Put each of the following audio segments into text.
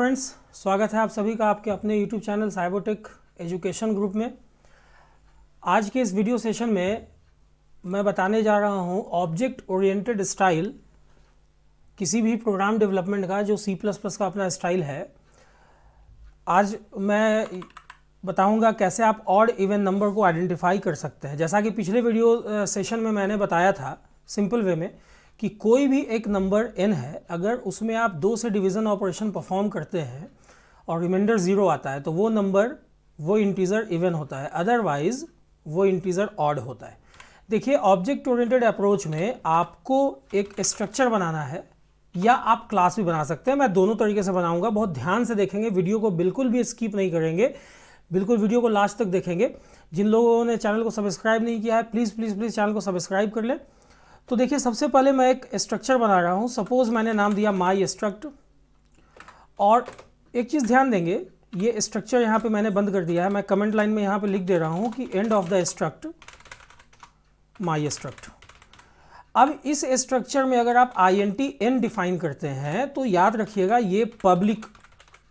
Friends, स्वागत है आप सभी का आपके अपने YouTube channel Cybertech education group में। आज के इस वीडियो सेशन में मैं बताने जा रहा हूं ऑब्जेक्ट ओरिएंटेड स्टाइल किसी भी प्रोग्राम डेवलपमेंट का जो C++ का अपना स्टाइल है। आज मैं बताऊंगा कैसे आप ऑड इवन नंबर को आइडेंटिफाई कर सकते हैं। जैसा कि पिछले वीडियो सेशन में मैंने बताया था सिंपल वे में कि कोई भी एक नंबर n है, अगर उसमें आप 2 से डिवीज़न ऑपरेशन परफॉर्म करते हैं और रिमाइंडर 0 आता है तो वो नंबर वो इंटीजर इवन होता है, अदरवाइज वो इंटीजर ऑड होता है। देखिए, ऑब्जेक्ट ओरिएंटेड अप्रोच में आपको एक स्ट्रक्चर बनाना है या आप क्लास भी बना सकते हैं। मैं दोनों तरीके से बनाऊंगा, बहुत ध्यान से देखेंगे, वीडियो को बिल्कुल भी स्किप नहीं करेंगे, बिल्कुल वीडियो को लास्ट तक देखेंगे। जिन लोगों ने चैनल को सब्सक्राइब नहीं किया है प्लीज़ प्लीज़ प्लीज़ चैनल को सब्सक्राइब कर लें। तो देखिए, सबसे पहले मैं एक स्ट्रक्चर बना रहा हूँ। सपोज़ मैंने नाम दिया माई स्ट्रक्ट, और एक चीज़ ध्यान देंगे, ये स्ट्रक्चर यहाँ पे मैंने बंद कर दिया है। मैं कमेंट लाइन में यहाँ पे लिख दे रहा हूँ कि end of the struct my struct. अब इस स्ट्रक्चर में अगर आप int डिफाइन करते हैं तो याद रखिएगा ये पब्लिक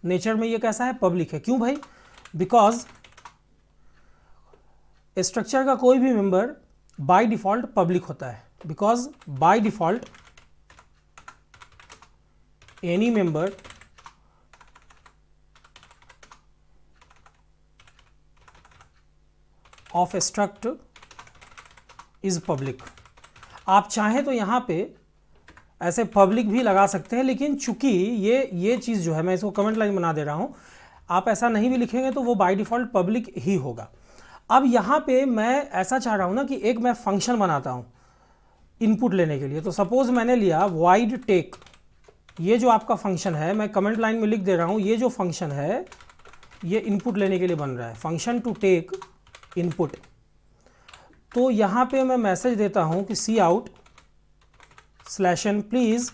नेचर में, ये कैसा है, पब्लिक है। क्यों भाई? बिकॉज स्ट्रक्चर का कोई भी मेंबर बाय डिफॉल्ट पब्लिक होता है। Because by default any member of struct is public. आप चाहें तो यहां पे ऐसे पब्लिक भी लगा सकते हैं, लेकिन चूंकि ये चीज़ जो है, मैं इसको कमेंट लाइन बना दे रहा हूं, आप ऐसा नहीं भी लिखेंगे तो वो बाय डिफॉल्ट पब्लिक ही होगा। अब यहाँ पे मैं ऐसा चाह रहा हूँ ना कि एक मैं फंक्शन बनाता हूँ इनपुट लेने के लिए। तो सपोज मैंने लिया void टेक, ये जो आपका फंक्शन है, मैं कमेंट लाइन में लिख दे रहा हूँ, ये जो फंक्शन है ये इनपुट लेने के लिए बन रहा है, फंक्शन टू टेक इनपुट। तो यहाँ पे मैं मैसेज देता हूँ कि cout/n please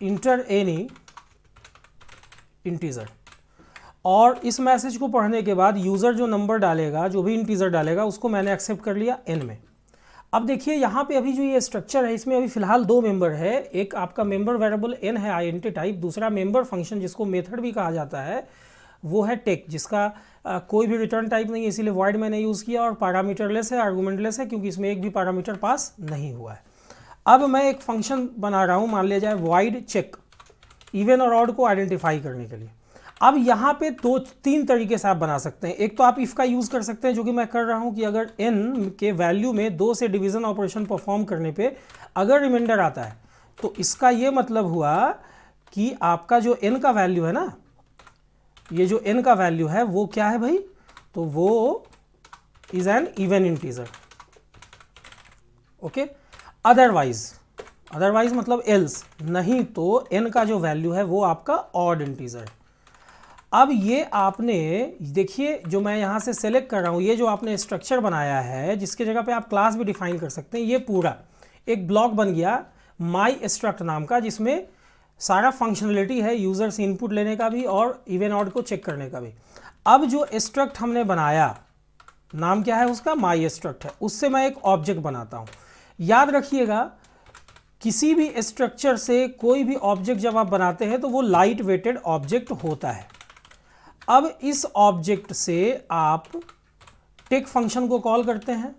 inter any integer, और इस मैसेज को पढ़ने के बाद यूज़र जो नंबर डालेगा, जो भी इंटीजर डालेगा, उसको मैंने एक्सेप्ट कर लिया n में। अब देखिए, यहाँ पे अभी जो ये स्ट्रक्चर है इसमें अभी फिलहाल 2 मेंबर है। एक आपका मेंबर वेरिएबल n है int टाइप, दूसरा मेंबर फंक्शन जिसको मेथड भी कहा जाता है वो है टेक, जिसका कोई भी रिटर्न टाइप नहीं है, इसीलिए void मैंने यूज़ किया, और पैरामीटरलेस है, आर्गूमेंटलेस है, क्योंकि इसमें एक भी पैरामीटर पास नहीं हुआ है। अब मैं एक फंक्शन बना रहा हूँ, मान लिया जाए void चेक, इवन और ऑड को आइडेंटिफाई करने के लिए। अब यहाँ पे 2-3 तरीके से आप बना सकते हैं। एक तो आप इफ़ का यूज़ कर सकते हैं, जो कि मैं कर रहा हूँ कि अगर n के वैल्यू में 2 से डिवीज़न ऑपरेशन परफॉर्म करने पे अगर रिमाइंडर आता है तो इसका ये मतलब हुआ कि आपका जो n का वैल्यू है ना, ये जो n का वैल्यू है वो क्या है भाई, तो वो is an even integer. Okay, otherwise मतलब एल्स, नहीं तो n का जो वैल्यू है वो आपका ऑड इंटीजर है। अब ये आपने देखिए, जो मैं यहाँ से सेलेक्ट कर रहा हूँ, ये जो आपने स्ट्रक्चर बनाया है, जिसके जगह पे आप क्लास भी डिफाइन कर सकते हैं, ये पूरा एक ब्लॉक बन गया माई स्ट्रक्ट नाम का, जिसमें सारा फंक्शनलिटी है यूज़र से इनपुट लेने का भी और इवन ऑड को चेक करने का भी। अब जो स्ट्रक्ट हमने बनाया, नाम क्या है उसका, माई स्ट्रक्ट है, उससे मैं एक ऑब्जेक्ट बनाता हूँ। याद रखिएगा, किसी भी स्ट्रक्चर से कोई भी ऑब्जेक्ट जब आप बनाते हैं तो वो लाइट वेटेड ऑब्जेक्ट होता है। अब इस ऑब्जेक्ट से आप टेक फंक्शन को कॉल करते हैं,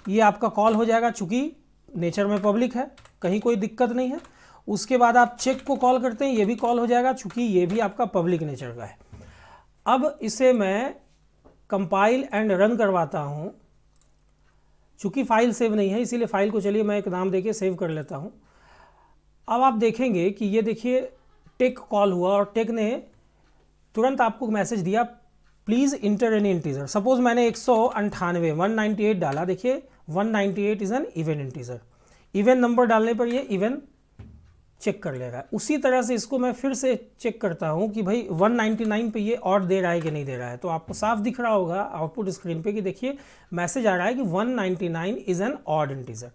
ये आपका कॉल हो जाएगा, चूंकि नेचर में पब्लिक है, कहीं कोई दिक्कत नहीं है। उसके बाद आप चेक को कॉल करते हैं, ये भी कॉल हो जाएगा, चूंकि ये भी आपका पब्लिक नेचर का है। अब इसे मैं कंपाइल एंड रन करवाता हूँ। चूंकि फाइल सेव नहीं है, इसीलिए फाइल को चलिए मैं एक नाम देके सेव कर लेता हूँ। अब आप देखेंगे कि ये देखिए टेक कॉल हुआ और टेक ने तुरंत आपको मैसेज दिया please inter any integer. Suppose मैंने 198 डाला, देखिए 198 is an even integer. Even number डालने पर ये इवन चेक कर लेगा। उसी तरह से इसको मैं फिर से चेक करता हूँ कि भाई 199 पे ये ऑड दे रहा है कि नहीं दे रहा है। तो आपको साफ दिख रहा होगा आउटपुट स्क्रीन पे कि देखिए मैसेज आ रहा है कि 199 इज़ एन ऑड इंटीजर।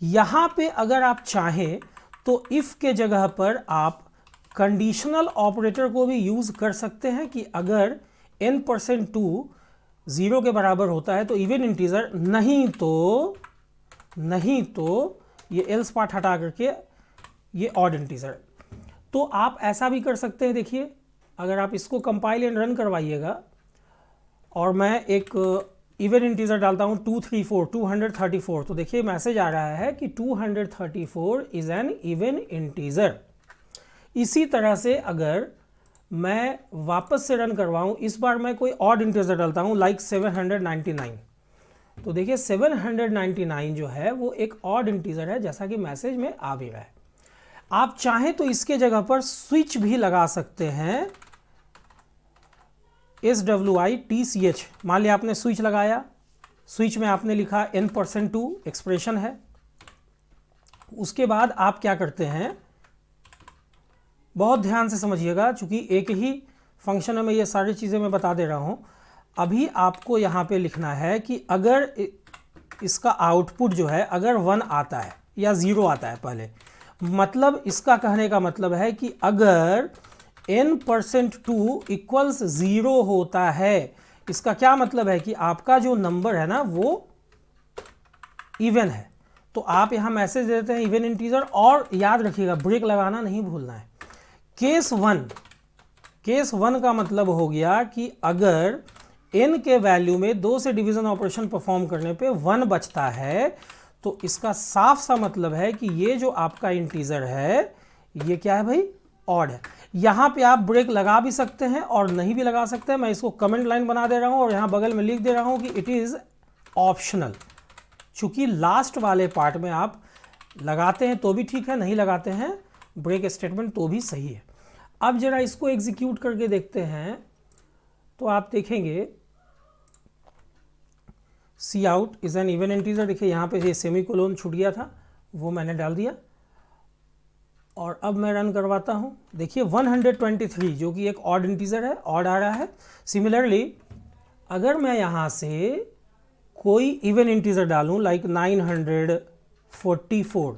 यहाँ पे अगर आप चाहें तो इफ़ के जगह पर आप कंडीशनल ऑपरेटर को भी यूज़ कर सकते हैं कि अगर n%2 0 के बराबर होता है तो इवन इंटीजर, नहीं तो ये एल्स पार्ट हटा करके ये ऑड इंटीजर। तो आप ऐसा भी कर सकते हैं, देखिए अगर आप इसको कंपाइल एंड रन करवाइएगा और मैं एक इवन इंटीजर डालता हूँ 234 तो देखिए मैसेज आ रहा है कि 234 इज एन इवन इंटीजर। इसी तरह से अगर मैं वापस से रन करवाऊँ, इस बार मैं कोई ऑड इंटीजर डालता हूँ लाइक 799, तो देखिए 799 जो है वो एक ऑड इंटीजर है, जैसा कि मैसेज में आ भी रहा है। आप चाहें तो इसके जगह पर स्विच भी लगा सकते हैं, SWITCH। मान लिया आपने स्विच लगाया, स्विच में आपने लिखा n%2 एक्सप्रेशन है। उसके बाद आप क्या करते हैं, बहुत ध्यान से समझिएगा, चूंकि एक ही फंक्शन में ये सारी चीज़ें मैं बता दे रहा हूँ। अभी आपको यहाँ पे लिखना है कि अगर इसका आउटपुट जो है अगर 1 आता है या 0 आता है पहले, मतलब इसका कहने का मतलब है कि अगर n%2 इक्वल्स 0 होता है, इसका क्या मतलब है कि आपका जो नंबर है ना वो इवन है। तो आप यहाँ मैसेज देते हैं इवन इंटीजर, और याद रखिएगा ब्रेक लगाना नहीं भूलना है। केस 1 का मतलब हो गया कि अगर n के वैल्यू में 2 से डिवीजन ऑपरेशन परफॉर्म करने पे 1 बचता है, तो इसका साफ सा मतलब है कि ये जो आपका इंटीजर है ये क्या है भाई, ऑड है। यहाँ पे आप ब्रेक लगा भी सकते हैं और नहीं भी लगा सकते हैं। मैं इसको कमेंट लाइन बना दे रहा हूँ और यहाँ बगल में लिख दे रहा हूँ कि इट इज़ ऑप्शनल। चूंकि लास्ट वाले पार्ट में आप लगाते हैं तो भी ठीक है, नहीं लगाते हैं ब्रेक स्टेटमेंट तो भी सही है। अब जरा इसको एग्जीक्यूट करके देखते हैं तो आप देखेंगे C out is an even integer. देखिए यहाँ पे ये सेमीकोलन छूट गया था, वो मैंने डाल दिया और अब मैं रन करवाता हूँ। देखिए 123 जो कि एक ऑड इंटीजर है, ऑड आ रहा है। सिमिलरली अगर मैं यहाँ से कोई इवन इंटीजर डालूँ लाइक 944,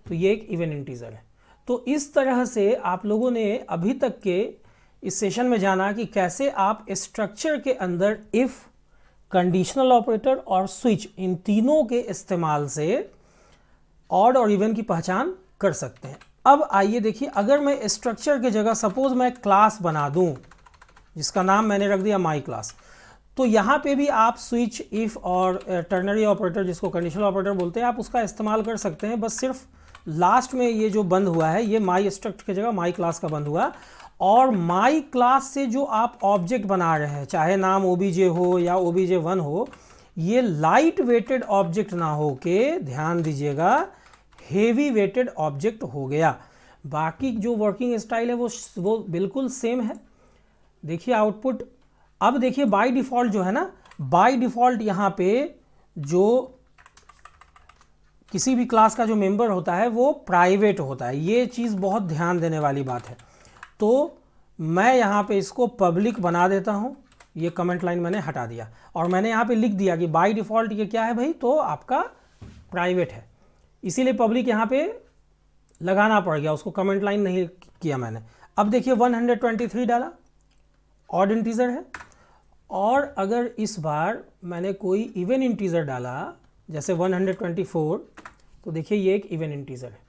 तो ये एक इवन इंटीजर है। तो इस तरह से आप लोगों ने अभी तक के इस सेशन में जाना कि कैसे आप स्ट्रक्चर के अंदर इफ, कंडीशनल ऑपरेटर और स्विच, इन तीनों के इस्तेमाल से ऑड और इवन की पहचान कर सकते हैं। अब आइए देखिए, अगर मैं स्ट्रक्चर की जगह सपोज मैं क्लास बना दूं जिसका नाम मैंने रख दिया माई क्लास, तो यहाँ पे भी आप स्विच, इफ और टर्नरी ऑपरेटर जिसको कंडीशनल ऑपरेटर बोलते हैं, आप उसका इस्तेमाल कर सकते हैं। बस सिर्फ लास्ट में ये जो बंद हुआ है ये माई स्ट्रक्ट की जगह माई क्लास का बंद हुआ। और माई क्लास से जो आप ऑब्जेक्ट बना रहे हैं, चाहे नाम ओबीजे हो या obj1 हो, ये लाइट वेटेड ऑब्जेक्ट ना हो के, ध्यान दीजिएगा, हेवी वेटेड ऑब्जेक्ट हो गया। बाकी जो वर्किंग स्टाइल है वो बिल्कुल सेम है। देखिए आउटपुट। अब देखिए बाय डिफ़ॉल्ट जो है ना, बाय डिफ़ॉल्ट यहाँ पे जो किसी भी क्लास का जो मेंबर होता है वो प्राइवेट होता है। ये चीज़ बहुत ध्यान देने वाली बात है। तो मैं यहाँ पे इसको पब्लिक बना देता हूँ, ये कमेंट लाइन मैंने हटा दिया और मैंने यहाँ पे लिख दिया कि बाय डिफ़ॉल्ट ये क्या है भाई, तो आपका प्राइवेट है, इसीलिए पब्लिक यहाँ पे लगाना पड़ गया, उसको कमेंट लाइन नहीं किया मैंने। अब देखिए 123 डाला, ऑड इंटीजर है। और अगर इस बार मैंने कोई इवन इंटीजर डाला जैसे 124, तो देखिए ये एक इवन इंटीजर है।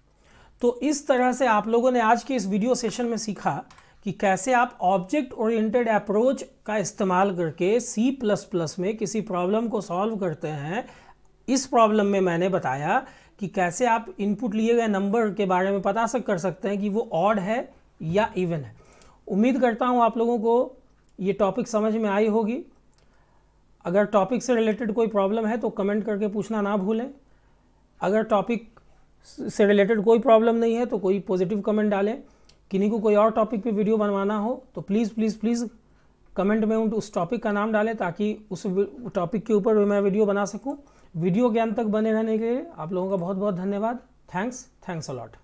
तो इस तरह से आप लोगों ने आज के इस वीडियो सेशन में सीखा कि कैसे आप ऑब्जेक्ट ओरिएंटेड अप्रोच का इस्तेमाल करके C++ में किसी प्रॉब्लम को सॉल्व करते हैं। इस प्रॉब्लम में मैंने बताया कि कैसे आप इनपुट लिए गए नंबर के बारे में पता कर सकते हैं कि वो ऑड है या इवन है। उम्मीद करता हूँ आप लोगों को ये टॉपिक समझ में आई होगी। अगर टॉपिक से रिलेटेड कोई प्रॉब्लम है तो कमेंट करके पूछना ना भूलें। अगर टॉपिक से रिलेटेड कोई प्रॉब्लम नहीं है तो कोई पॉजिटिव कमेंट डालें। किन्हीं को कोई और टॉपिक पे वीडियो बनवाना हो तो प्लीज़ कमेंट में उस टॉपिक का नाम डालें ताकि उस टॉपिक के ऊपर मैं वीडियो बना सकूं। वीडियो के अंत तक बने रहने के लिए आप लोगों का बहुत बहुत धन्यवाद। Thanks a lot.